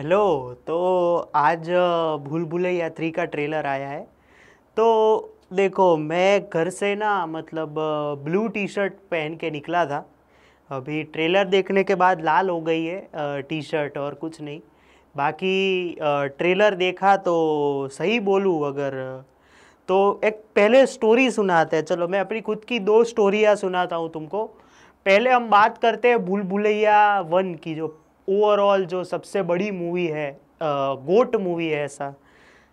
Hello. तो आज भूल भुलैया 3 का ट्रेलर आया है। तो देखो, मैं घर से ना मतलब ब्लू टी शर्ट पहन के निकला था। अभी ट्रेलर देखने के बाद लाल हो गई है टी शर्ट, और कुछ नहीं। बाकी ट्रेलर देखा तो सही बोलूँ अगर, तो एक पहले स्टोरी सुनाते हैं। चलो, मैं अपनी खुद की 2 स्टोरियाँ सुनाता हूँ तुमको। पहले हम बात करते हैं भूल भुलैया 1 की, जो ओवरऑल जो सबसे बड़ी मूवी है, गोट मूवी है ऐसा।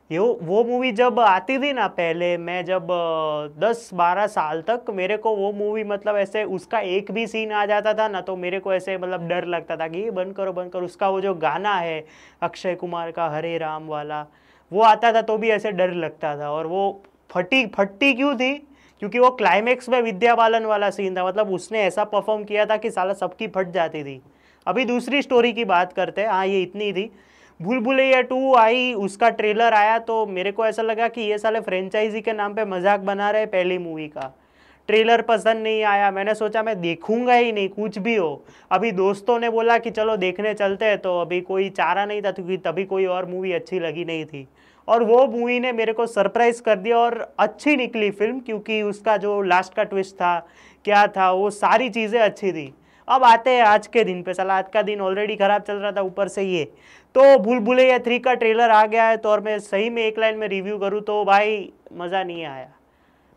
ये वो मूवी जब आती थी ना, पहले मैं जब 10-12 साल तक, मेरे को वो मूवी मतलब ऐसे उसका एक भी सीन आ जाता था ना, तो मेरे को ऐसे मतलब डर लगता था कि ये बंद करो बंद करो। उसका वो जो गाना है अक्षय कुमार का हरे राम वाला, वो आता था तो भी ऐसे डर लगता था। और वो फटी फटती क्यों थी? क्योंकि वो क्लाइमेक्स में विद्या बालन वाला सीन था, मतलब उसने ऐसा परफॉर्म किया था कि साला सबकी फट जाती थी। अभी दूसरी स्टोरी की बात करते हैं। हाँ, ये इतनी थी। भूल भुलैया 2 आई, उसका ट्रेलर आया तो मेरे को ऐसा लगा कि ये साले फ्रेंचाइजी के नाम पे मजाक बना रहे हैं पहली मूवी का। ट्रेलर पसंद नहीं आया, मैंने सोचा मैं देखूंगा ही नहीं कुछ भी हो। अभी दोस्तों ने बोला कि चलो देखने चलते हैं, तो अभी कोई चारा नहीं था क्योंकि तभी कोई और मूवी अच्छी लगी नहीं थी। और वो मूवी ने मेरे को सरप्राइज कर दिया, और अच्छी निकली फिल्म, क्योंकि उसका जो लास्ट का ट्विस्ट था, क्या था, वो सारी चीज़ें अच्छी थी। अब आते हैं आज के दिन पे। साला आज का दिन ऑलरेडी खराब चल रहा था, ऊपर से ये। तो भूल भुलैया 3 का ट्रेलर आ गया है, तो और मैं सही में एक लाइन में रिव्यू करूँ तो भाई मज़ा नहीं आया।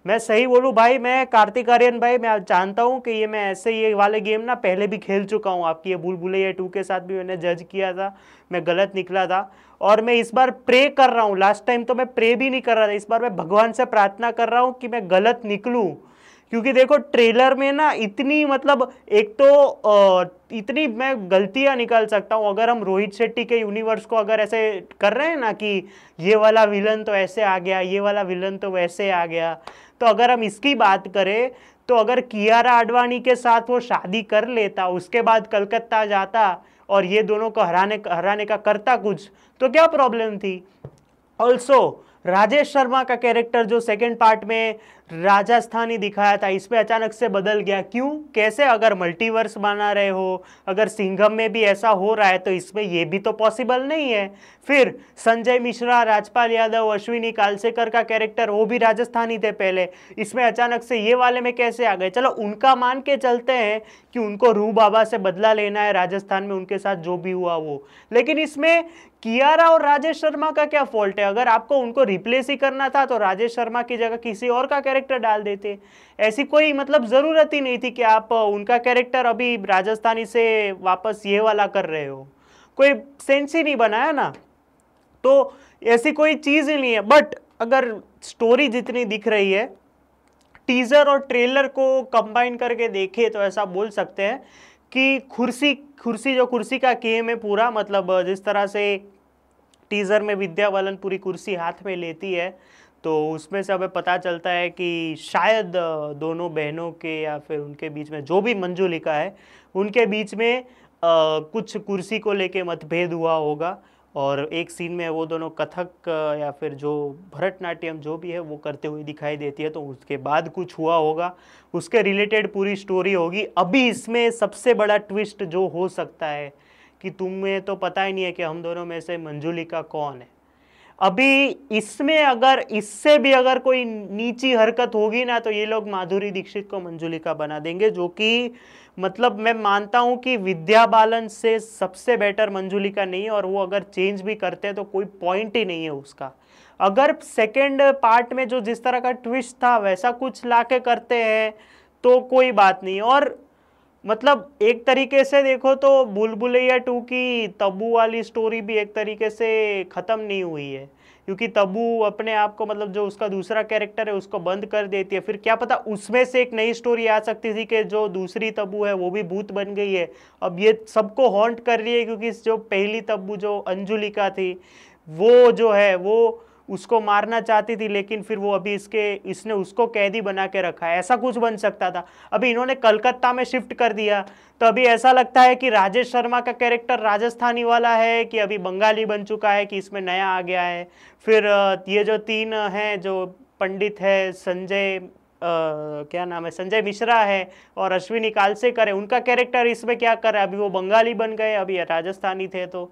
मैं सही बोलूँ भाई, मैं कार्तिक आर्यन भाई, मैं जानता हूँ कि ये मैं ऐसे ये वाले गेम ना पहले भी खेल चुका हूँ। आपकी ये भूल भुलैया 2 के साथ भी मैंने जज किया था, मैं गलत निकला था। और मैं इस बार प्रे कर रहा हूँ, लास्ट टाइम तो मैं प्रे भी नहीं कर रहा था, इस बार मैं भगवान से प्रार्थना कर रहा हूँ कि मैं गलत निकलूँ। क्योंकि देखो ट्रेलर में ना इतनी मतलब एक तो इतनी मैं गलतियां निकाल सकता हूं। अगर हम रोहित शेट्टी के यूनिवर्स को अगर ऐसे कर रहे हैं ना कि ये वाला विलन तो ऐसे आ गया, ये वाला विलन तो वैसे आ गया, तो अगर हम इसकी बात करें, तो अगर कियारा आडवाणी के साथ वो शादी कर लेता, उसके बाद कलकत्ता जाता और ये दोनों को हराने हराने का करता कुछ, तो क्या प्रॉब्लम थी? ऑल्सो राजेश शर्मा का कैरेक्टर जो सेकंड पार्ट में राजस्थानी दिखाया था, इसमें अचानक से बदल गया क्यों, कैसे? अगर मल्टीवर्स बना रहे हो, अगर सिंघम में भी ऐसा हो रहा है, तो इसमें ये भी तो पॉसिबल नहीं है। फिर संजय मिश्रा, राजपाल यादव, अश्विनी कालसेकर का कैरेक्टर, वो भी राजस्थानी थे पहले, इसमें अचानक से ये वाले में कैसे आ गए? चलो उनका मान के चलते हैं कि उनको रू बाबा से बदला लेना है राजस्थान में उनके साथ जो भी हुआ वो, लेकिन इसमें कियारा और राजेश शर्मा का क्या फॉल्ट है? अगर आपको उनको रिप्लेस ही करना था तो राजेश शर्मा की जगह किसी और का कैरेक्टर डाल देते। ऐसी कोई मतलब जरूरत ही नहीं थी कि आप उनका कैरेक्टर अभी राजस्थानी से वापस ये वाला कर रहे हो। कोई सेंस ही नहीं बनाया ना। तो ऐसी कोई चीज ही नहीं है। बट अगर स्टोरी जितनी दिख रही है, टीजर और ट्रेलर को कंबाइन करके देखे तो ऐसा बोल सकते हैं कि कुर्सी कुर्सी जो कुर्सी का गेम है पूरा, मतलब जिस तरह से टीजर में विद्या बालन पूरी कुर्सी हाथ में लेती है, तो उसमें से हमें पता चलता है कि शायद दोनों बहनों के या फिर उनके बीच में जो भी मंजुलिका है, उनके बीच में कुछ कुर्सी को लेके मतभेद हुआ होगा। और एक सीन में वो दोनों कथक या फिर जो भरतनाट्यम जो भी है वो करते हुए दिखाई देती है, तो उसके बाद कुछ हुआ होगा, उसके रिलेटेड पूरी स्टोरी होगी। अभी इसमें सबसे बड़ा ट्विस्ट जो हो सकता है कि तुम्हें तो पता ही नहीं है कि हम दोनों में से मंजुलिका कौन है। अभी इसमें अगर इससे भी अगर कोई नीची हरकत होगी ना, तो ये लोग माधुरी दीक्षित को मंजुलिका बना देंगे, जो कि मतलब मैं मानता हूं कि विद्या बालन से सबसे बेटर मंजुलिका नहीं है। और वो अगर चेंज भी करते हैं तो कोई पॉइंट ही नहीं है उसका। अगर सेकेंड पार्ट में जो जिस तरह का ट्विस्ट था वैसा कुछ लाके करते हैं तो कोई बात नहीं। और मतलब एक तरीके से देखो तो भूल भुलैया 2 की तब्बू वाली स्टोरी भी एक तरीके से ख़त्म नहीं हुई है, क्योंकि तब्बू अपने आप को मतलब जो उसका दूसरा कैरेक्टर है उसको बंद कर देती है। फिर क्या पता उसमें से एक नई स्टोरी आ सकती थी कि जो दूसरी तब्बू है वो भी भूत बन गई है। अब ये सबको हॉन्ट कर रही है, क्योंकि जो पहली तब्बू जो अंजुलिका थी, वो जो है वो उसको मारना चाहती थी, लेकिन फिर वो अभी इसने उसको कैदी बना के रखा है। ऐसा कुछ बन सकता था। अभी इन्होंने कलकत्ता में शिफ्ट कर दिया, तो अभी ऐसा लगता है कि राजेश शर्मा का कैरेक्टर राजस्थानी वाला है कि अभी बंगाली बन चुका है, कि इसमें नया आ गया है। फिर ये जो 3 हैं, जो पंडित है, संजय क्या नाम है, संजय मिश्रा है और अश्विनी कालसेकर है, उनका कैरेक्टर इसमें क्या कर रहा है? अभी वो बंगाली बन गए, अभी राजस्थानी थे। तो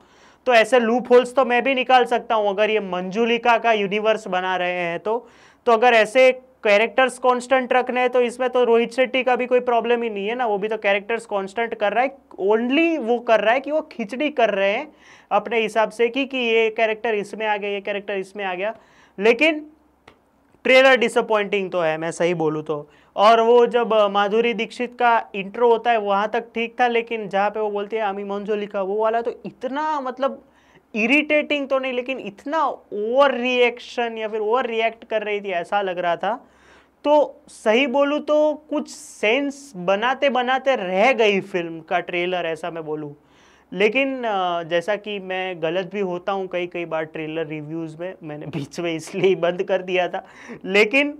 तो ऐसे लूप होल्स तो मैं भी निकाल सकता हूँ अगर ये मंजुलिका का यूनिवर्स बना रहे हैं तो अगर ऐसे कैरेक्टर्स कांस्टेंट रखने हैं तो इसमें तो रोहित शेट्टी का भी कोई प्रॉब्लम ही नहीं है ना, वो भी तो कैरेक्टर्स कांस्टेंट कर रहा है, ओनली वो कर रहा है कि वो खिचड़ी कर रहे हैं अपने हिसाब से कि ये कैरेक्टर इसमें आ गया, ये कैरेक्टर इसमें आ गया। लेकिन ट्रेलर डिसअपॉइंटिंग तो है, मैं सही बोलूँ तो। और वो जब माधुरी दीक्षित का इंट्रो होता है वहाँ तक ठीक था, लेकिन जहाँ पे वो बोलती है आमी मंजुलिका, वो वाला तो इतना मतलब इरिटेटिंग तो नहीं, लेकिन इतना ओवर रिएक्शन या फिर ओवर रिएक्ट कर रही थी ऐसा लग रहा था। तो सही बोलूँ तो कुछ सेंस बनाते बनाते रह गई फिल्म का ट्रेलर, ऐसा मैं बोलूँ। लेकिन जैसा कि मैं गलत भी होता हूँ कई कई बार ट्रेलर रिव्यूज़ में, मैंने बीच में इसलिए ही बंद कर दिया था। लेकिन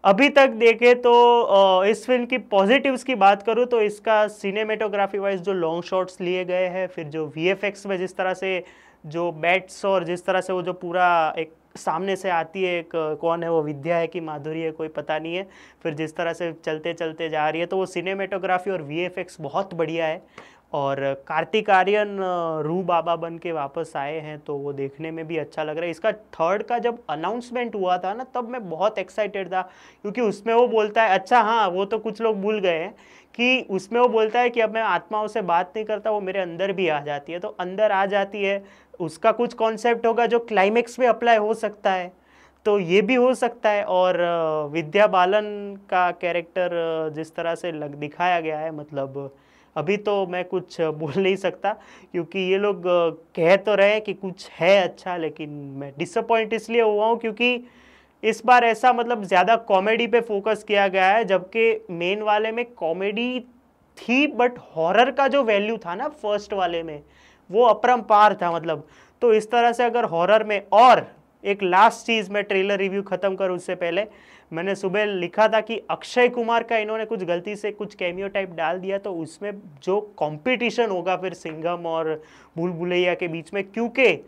अभी तक देखे तो इस फिल्म की पॉजिटिव्स की बात करूँ तो इसका सिनेमेटोग्राफी वाइज जो लॉन्ग शॉट्स लिए गए हैं, फिर जो वीएफएक्स में जिस तरह से जो बैट्स और जिस तरह से वो जो पूरा एक सामने से आती है, एक कौन है वो, विद्या है कि माधुरी है कोई पता नहीं है, फिर जिस तरह से चलते चलते जा रही है, तो वो सिनेमेटोग्राफी और वीएफएक्स बहुत बढ़िया है। और कार्तिक आर्यन रू बाबा बन के वापस आए हैं तो वो देखने में भी अच्छा लग रहा है। इसका थर्ड का जब अनाउंसमेंट हुआ था ना तब मैं बहुत एक्साइटेड था, क्योंकि उसमें वो बोलता है, अच्छा हाँ वो तो कुछ लोग भूल गए हैं कि उसमें वो बोलता है कि अब मैं आत्माओं से बात नहीं करता, वो मेरे अंदर भी आ जाती है। तो अंदर आ जाती है, उसका कुछ कॉन्सेप्ट होगा जो क्लाइमेक्स में अप्लाई हो सकता है, तो ये भी हो सकता है। और विद्या बालन का कैरेक्टर जिस तरह से दिखाया गया है, मतलब अभी तो मैं कुछ बोल नहीं सकता, क्योंकि ये लोग कह तो रहे हैं कि कुछ है अच्छा, लेकिन मैं डिसअपॉइंट इसलिए हुआ हूँ क्योंकि इस बार ऐसा मतलब ज़्यादा कॉमेडी पे फोकस किया गया है, जबकि मेन वाले में कॉमेडी थी बट हॉरर का जो वैल्यू था ना फर्स्ट वाले में वो अपरंपार था मतलब। तो इस तरह से अगर हॉरर में, और एक लास्ट चीज़ मैं ट्रेलर रिव्यू ख़त्म करूँ उससे पहले, मैंने सुबह लिखा था कि अक्षय कुमार का इन्होंने कुछ गलती से कुछ कैमियो टाइप डाल दिया, तो उसमें जो कंपटीशन होगा फिर सिंघम और भूल भुलैया के बीच में, क्योंकि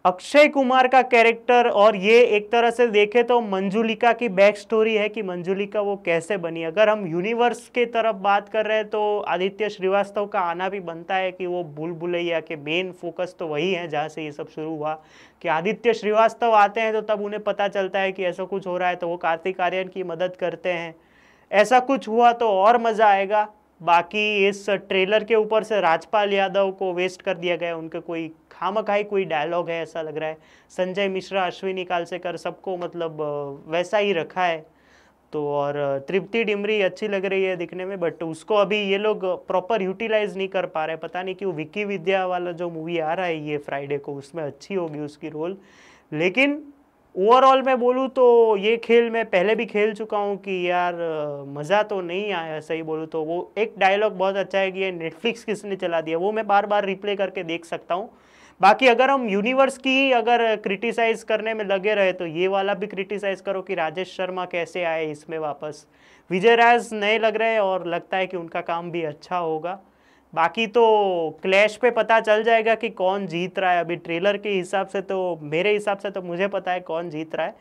अक्षय कुमार का कैरेक्टर और ये एक तरह से देखे तो मंजुलिका की बैक स्टोरी है कि मंजुलिका वो कैसे बनी। अगर हम यूनिवर्स के तरफ बात कर रहे हैं तो आदित्य श्रीवास्तव का आना भी बनता है कि वो भूल भुलैया के मेन फोकस तो वही है जहाँ से ये सब शुरू हुआ, कि आदित्य श्रीवास्तव आते हैं तो तब उन्हें पता चलता है कि ऐसा कुछ हो रहा है, तो वो कार्तिक आर्यन की मदद करते हैं। ऐसा कुछ हुआ तो और मज़ा आएगा। बाकी इस ट्रेलर के ऊपर से राजपाल यादव को वेस्ट कर दिया गया, उनके कोई खामखाई कोई डायलॉग है ऐसा लग रहा है। संजय मिश्रा, अश्विनी कालसेकर, सबको मतलब वैसा ही रखा है। तो और तृप्ति डिमरी अच्छी लग रही है दिखने में, बट उसको अभी ये लोग प्रॉपर यूटिलाइज नहीं कर पा रहे, पता नहीं क्यों। विक्की विद्या वाला जो मूवी आ रहा है ये फ्राइडे को, उसमें अच्छी होगी उसकी रोल। लेकिन ओवरऑल मैं बोलूँ तो ये खेल मैं पहले भी खेल चुका हूँ कि यार मज़ा तो नहीं आया। सही बोलूँ तो वो एक डायलॉग बहुत अच्छा है कि ये नेटफ्लिक्स किसने चला दिया, वो मैं बार बार रिप्ले करके देख सकता हूँ। बाकी अगर हम यूनिवर्स की अगर क्रिटिसाइज करने में लगे रहे तो ये वाला भी क्रिटिसाइज करो कि राजेश शर्मा कैसे आए इसमें वापस। विजय राज नए लग रहे हैं और लगता है कि उनका काम भी अच्छा होगा। बाकी तो क्लैश पे पता चल जाएगा कि कौन जीत रहा है। अभी ट्रेलर के हिसाब से तो, मेरे हिसाब से तो मुझे पता है कौन जीत रहा है,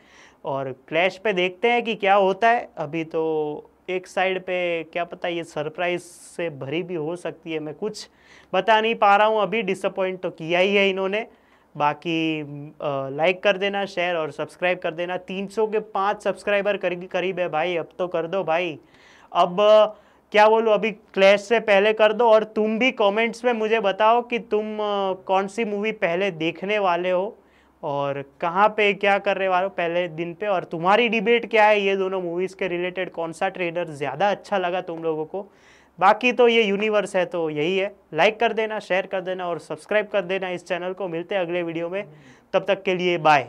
और क्लैश पे देखते हैं कि क्या होता है। अभी तो एक साइड पे क्या पता ये सरप्राइज से भरी भी हो सकती है, मैं कुछ बता नहीं पा रहा हूँ अभी। डिसअपॉइंट तो किया ही है इन्होंने। बाकी लाइक कर देना, शेयर और सब्सक्राइब कर देना। 300 के 5 सब्सक्राइबर करीब है भाई, अब तो कर दो भाई। अब क्या बोलूँ, अभी क्लैश से पहले कर दो। और तुम भी कमेंट्स में मुझे बताओ कि तुम कौन सी मूवी पहले देखने वाले हो और कहाँ पे क्या कर रहे वाले हो पहले दिन पे, और तुम्हारी डिबेट क्या है ये दोनों मूवीज़ के रिलेटेड, कौन सा ट्रेलर ज़्यादा अच्छा लगा तुम लोगों को। बाकी तो ये यूनिवर्स है तो यही है। लाइक कर देना, शेयर कर देना और सब्सक्राइब कर देना इस चैनल को। मिलते हैं अगले वीडियो में, तब तक के लिए बाय।